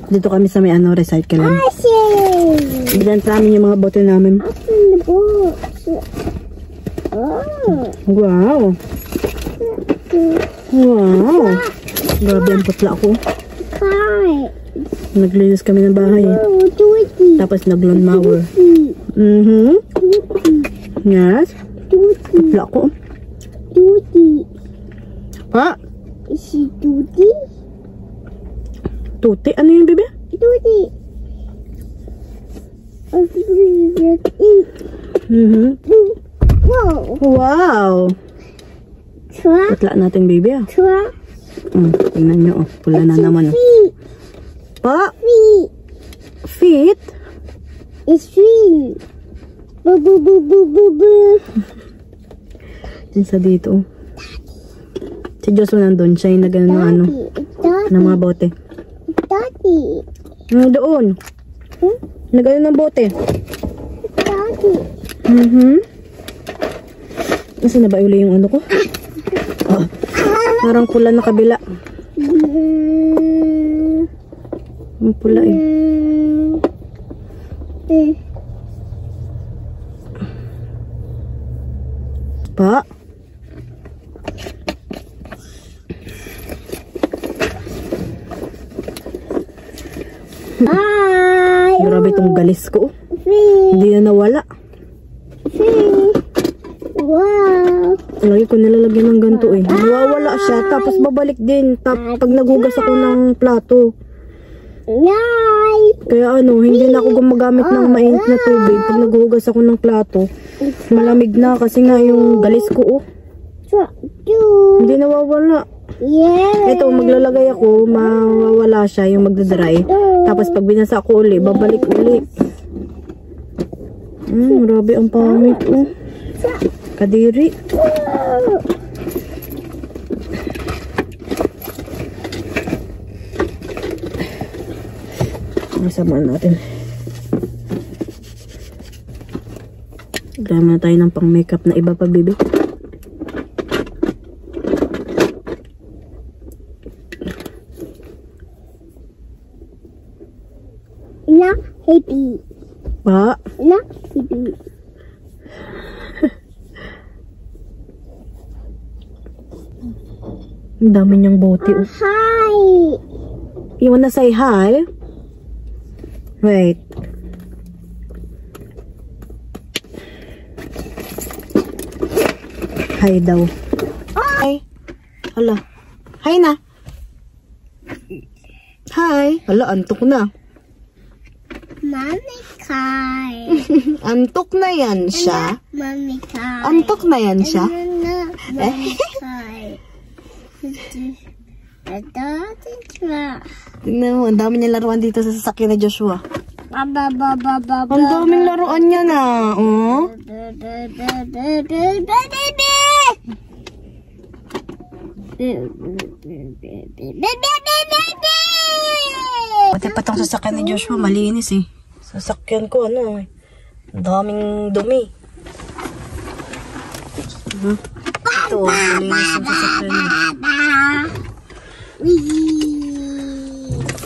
Dito kami sa may ano, recycling. Binenta namin yung mga bote namin. Wow. Wow. Grabe ang putla ko. Naglinis kami ng bahay eh. Tapos nag-lawn mower. Yes. Putla ko. Pa? Si Tuti? Tuti? Ano yun, bebe? Tuti. Wow. Wow. Putla natin, baby ah. Tingnan nyo, oh. Pula na naman. Oh. Pa? Feet? It's feet. Sa dito. Si Joshua nandun. Siya yung nagano ano. Ng mga bote. Daddy. Doon. Nagano ng bote. Daddy. Nasaan na ba uli yung ano ko? Oh, parang pula na kabila. Ang pula eh. Pa? Hi! Grabe itong galis ko. Hindi na nawala. Wow! Lagi ko nilalagyan ng ganito eh. Nawawala siya. Tapos babalik din. Pag naghugas ako ng plato. Kaya ano, hindi na ako gumagamit ng mainit na tubig. Pag naghugas ako ng plato, malamig na kasi nga yung galis ko oh. Hindi nawawala. Ito, maglalagay ako, mawawala siya yung magdadry. Tapos pag binasa ko uli, babalik uli. Grabe ang pangit oh. Kadiri. Masama natin. Grama na tayo ng pang makeup na iba pa, bibi. Na, happy. Pa? Na, happy. Ang dami niyang bote. Hi. You wanna say hi? Wait. Hi daw. Hi. Hala. Hi na. Hi. Hala, antok na. Mami Kai. Antok na yan siya. Mami Kai. Antok na yan siya. Mami Kai. Tingnan mo, ang dami niya laruan dito sa sasakyan ni Joshua. Ang Baba. daming laruan niya na. Oh. Pati pa tong sasakyan ni Joshua, malinis eh. Sasakyan ko, ano eh. Ang daming dumi. Ito, malinis yung sasakyan niya.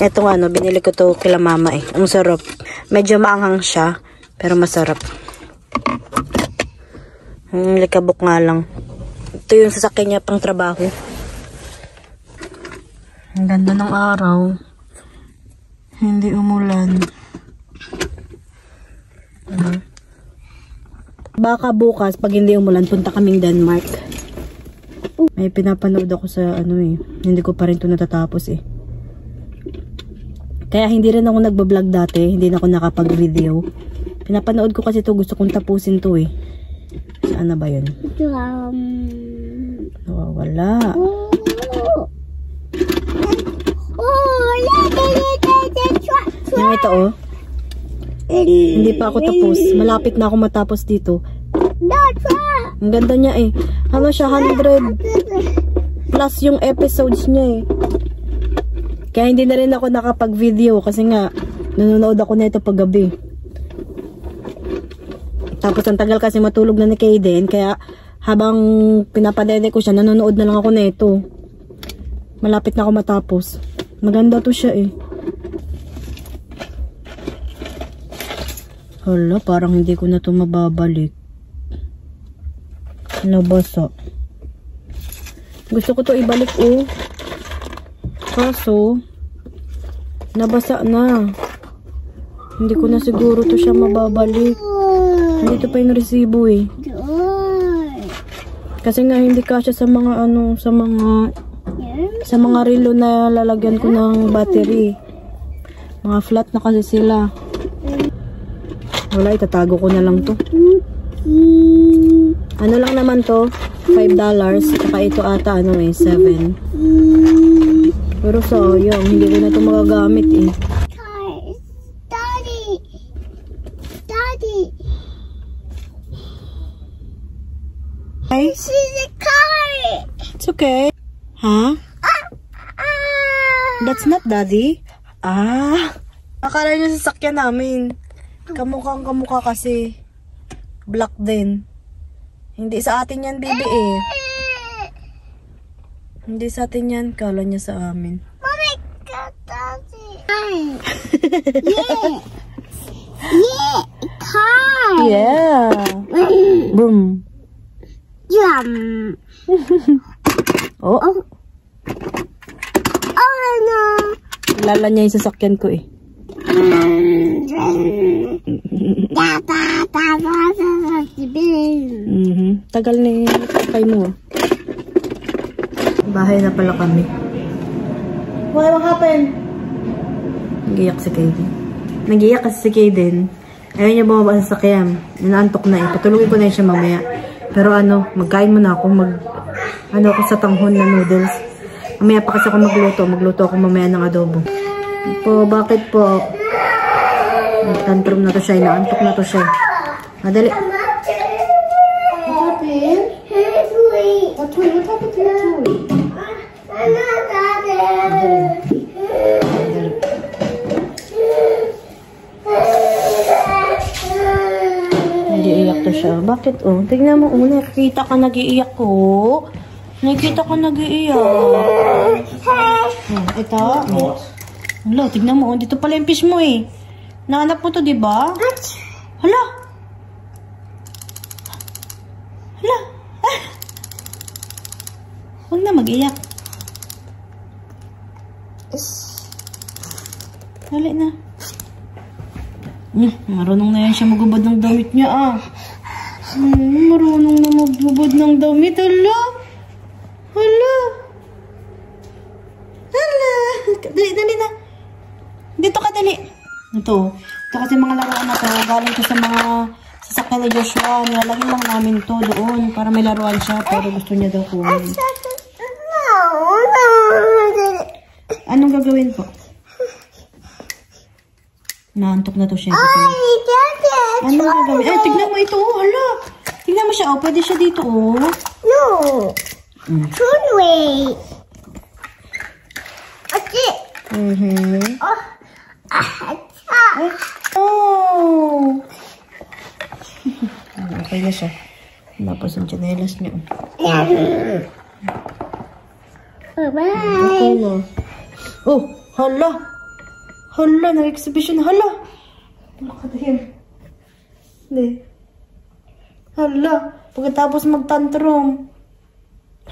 Ito nga, no, binili ko to kila mama eh. Ang sarap. Medyo maanghang siya, pero masarap. Likabok nga lang. Ito yung sasakyan niya pang trabaho. Ang ganda ng araw. Hindi umulan. Baka bukas, pag hindi umulan, punta kaming Denmark. May pinapanood ako sa ano eh. Hindi ko pa rin ito natatapos eh. Kaya hindi rin ako nagbablog dati. Hindi na ako nakapag-video. Pinapanood ko kasi ito. Gusto kong tapusin to eh. Saan na ba yun? Nawawala. Yung ito oh. Hindi pa ako tapos. Malapit na ako matapos dito. Ang ganda niya eh. Ano siya, 100 plus yung episodes niya eh. Kaya hindi na rin ako nakapag-video kasi nga nanonood ako na ito paggabi. Tapos ang tagal kasi matulog na ni Kaden, kaya habang pinapadede ko siya, nanonood na lang ako na ito. Malapit na ako matapos. Maganda to siya eh. Hala, parang hindi ko na ito mababalik. Nabasa. Gusto ko to ibalik oh. Kaso, nabasa na. Hindi ko na siguro to siya mababalik. Dito pa yung resibo eh. Kasi nga hindi kasya sa mga ano, sa mga relo na lalagyan ko ng battery. Mga flat na kasi sila. Wala, itatago ko na lang to. Ano lang naman to? $5. Saka ito ata ano eh, 7. Pero sayang, hindi ko na ito magagamit eh. Daddy. Hey? This is a car. It's okay. Huh? That's not daddy. Akala niyo sasakyan namin. Kamukha kasi. Black din. Hindi sa atin yan, baby eh. Hindi sa atin yan. Kala niya sa amin. Mommy, daddy. Yeah, car. Yeah. Boom. Yum. Oh. Oh no. Lala niya yung sasakyan ko eh. Tagal na yung kakay mo. Bahay na pala kami. What happened? Nagiyak si Kaden. Nagiyak kasi si Kaden. Ayaw niya bumaba sa sakyan. Inaantok na eh. Patulungin ko na siya mamaya. Pero ano, magkain muna ako. Ano ako sa tanghon na noodles. Mamaya pa kasi ako magluto. Magluto ako mamaya ng adobo. Po, bakit po? Tantrum na to siya. Inaantok na to siya. Madali. What happened? What happened to your toy? Nag-iiyak to siya. Bakit oh? Tignan mo oh. Nakikita ka nag-iiyak ko. Nakikita ka nag-iiyak. Ito. Hala, tignan mo oh. Dito pala yung fish mo eh. Nahanap mo to, diba? Hala. Hala. Huwag na mag-iyak. Dali na. Marunong na yan siya magubad ng damit niya ah. Marunong na magubad ng damit. Hala. Hala. Hala. Dali na. Dito ka dali. Ito kasi mga laruan na to. Galing ko sa mga sasakyan ni Joshua. Nilalagyan lang namin to doon para may laruan siya. Pero gusto niya daw kunin. Anong gagawin po? Naantok na to siya. Anong gagawin? Ay, tignan mo ito. Hala. Tignan mo siya. Oh, pwede siya dito. Oh. No. Turn away. Okay. Oh. Okay na siya. Tapos ang chanelas niya. Bye. Okay na. Oh, hala. Hala, nag-exhibition. Hala. Look at him. Hindi. Hala. Pagkatapos mag-tantrum.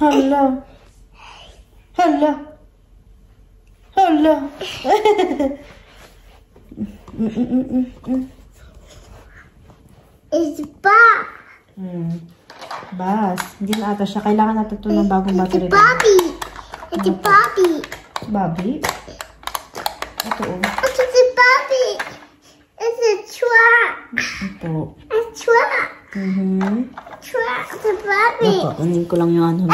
Hala. Hala. Hala. It's back. Bas. Hindi na ata siya. Kailangan natin ito ng bagong battery. It's Bobby. It's a Bobby. Bobby? Ito oh. It's a Bobby. It's a truck. Ito. A truck. Truck. It's a Bobby. Ito. Kunin ko lang yung ano.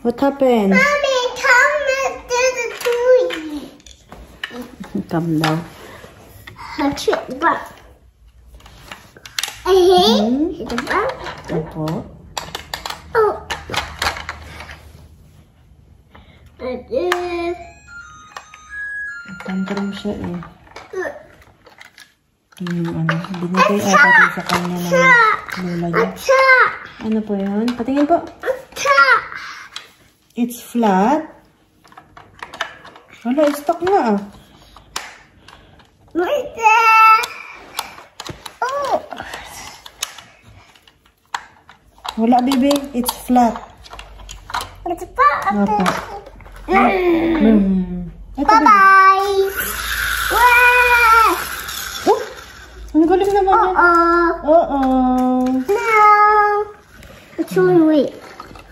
What happened? Mommy, come to the toy. Calm down. A trick bug. I hate the bug. Ito. Oh. I did. Tantrum siya eh. Ano, binigay ata sa kanya ng lola niya. Ano po yun? Patingin po. It's flat. Wala, stuck na ah. Wala, baby. It's flat. It's flat. Opo. Bye-bye. Wow! Oh! Ang galing naman yan. Oo. No. It's really weak.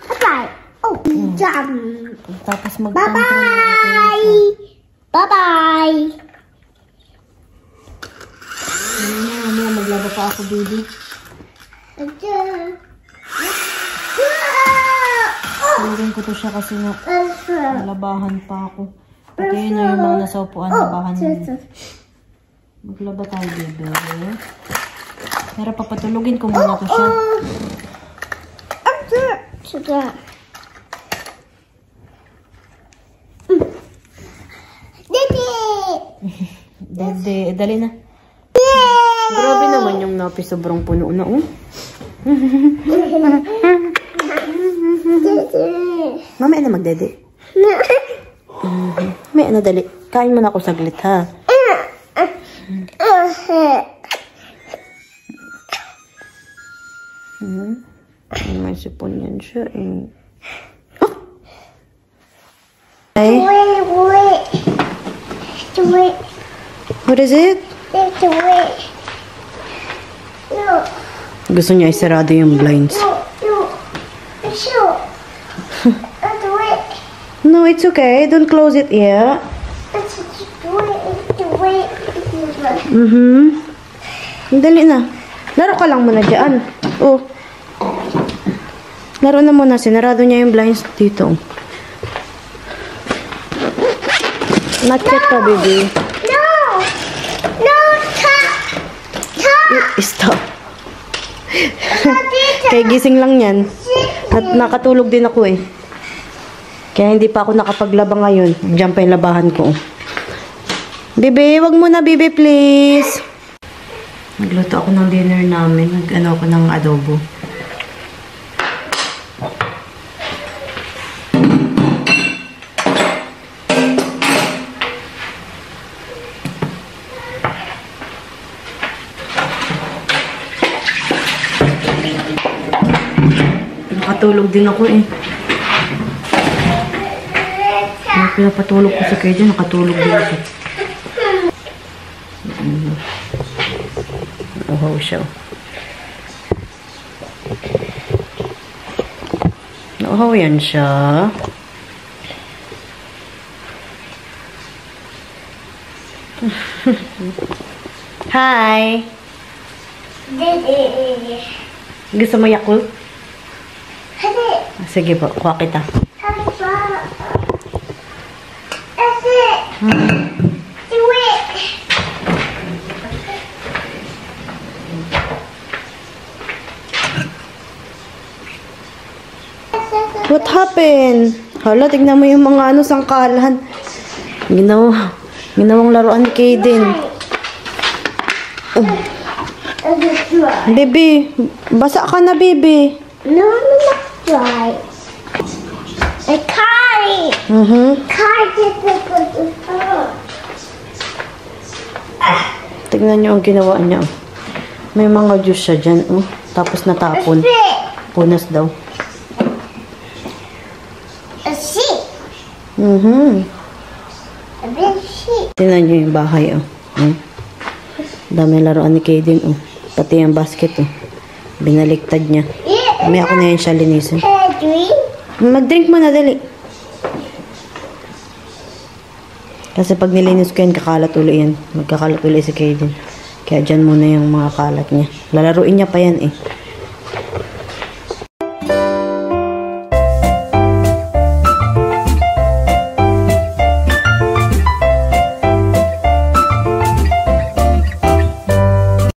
Bye-bye. Oh, jump. Tapos mag-control. Bye-bye. Bye-bye. Mamaya maglaba pa ako, baby. Tawagin ko to siya kasi nga nalabahan pa ako. Pati yun yung mga nasa upuan, labahan mo. Maglaba tayo, baby. Pero papatulugin ko muna to siya. Dede, dali na. Grabe naman yung napi, sobrang puno na, oh. Mamaya na magdede. Mamaya na, dali. Kain mo na ako saglit, ha? May sipon yan siya, eh. Ay? Wait. What is it? Wait. No. Gusto niya isarado yung blinds. No, it's okay. Don't close it yet. Dali na. Laro ka lang muna dyan. Oh. Laro na muna. Sinarado niya yung blinds dito. Not yet pa, baby. No! Stop. Kaya gising lang yan. At nakatulog din ako eh. Kaya hindi pa ako nakapaglaba ngayon. Diyan pa yung labahan ko. Bebe, wag mo na, bebe, please. Nagluto ako ng dinner namin. Nag-ano ako ng adobo. Nakatulog din ako eh. Pinapatulog ko sa kayo dyan, nakatulog din ako. Uhaw siya. Nauhaw yan siya. Hi! Gusto mo Yakult? Sige po, kuha kita. What happened? Hala, tignan mo yung mga sangkalan. Ginawang laruan ni Kaden. Baby, basa ka na, baby. No, I'm not dry. A car. Car Tignan niyo ang ginawa niya. May mga juice siya dyan. Tapos natapon. Punas daw. A sheep. A big sheep. Tignan niyo yung bahay. Dami laruan ni Kaden. Pati yung basket. Binaliktad niya. May ako na yan siya linisin. Mag-drink mo na, dali. Kasi pag nilinis ko yan, kakalat uli yan. Magkakalat uli si Kaden. Kaya dyan muna yung mga kalat niya. Lalaruin niya pa yan eh.